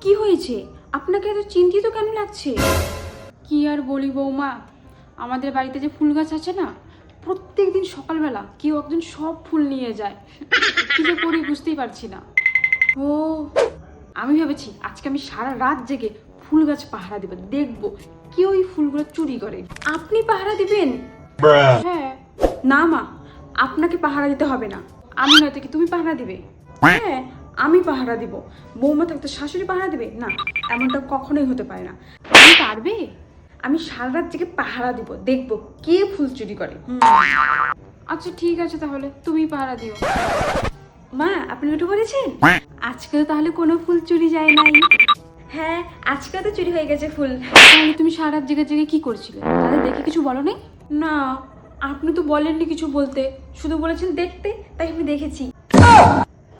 কি হয়েছে? আপনাকে এত চিন্তিত কেন লাগছে? কি আর বলি বৌমা, আমাদের বাড়িতে যে ফুল গাছ আছে না, প্রত্যেক দিন সকালবেলা কেউ একজন সব ফুল নিয়ে যায়। কি যে করি বুঝতেই পারছি না। ও, আমি ভেবেছি আজকে আমি সারা রাত জেগে ফুল গাছ পাহারা দেবো, দেখবো কেউ ওই ফুলগুলো চুরি করে। আপনি পাহারা দিবেন? হ্যাঁ। না মা, আপনাকে পাহারা দিতে হবে না। আমি নয়তো কি তুমি পাহারা দিবে? হ্যাঁ, আমি পাহারা দিব। বৌমা থাকতে শাশুড়ি পাহারা দিবে না, এমনটা কখনোই হতে পারে না। তুমি পারবে? আমি সারা রাত জেগে পাহারা দিব, দেখবো কে ফুল চুরি করে। আচ্ছা ঠিক আছে, তাহলে তুমি পাহারা দিও। মা, আপনি উঠে পড়েছেন? আজকে তো তাহলে কোনো ফুল চুরি যায় নাই। হ্যাঁ, আজকে তো চুরি হয়ে গেছে ফুল। তাহলে তুমি সারা রাত জেগে জেগে কি করছিলে? তাদের দেখে কিছু বলো নাই? না, আপনি তো বলেননি কিছু বলতে, শুধু বলেছেন দেখতে, তাই আমি দেখেছি।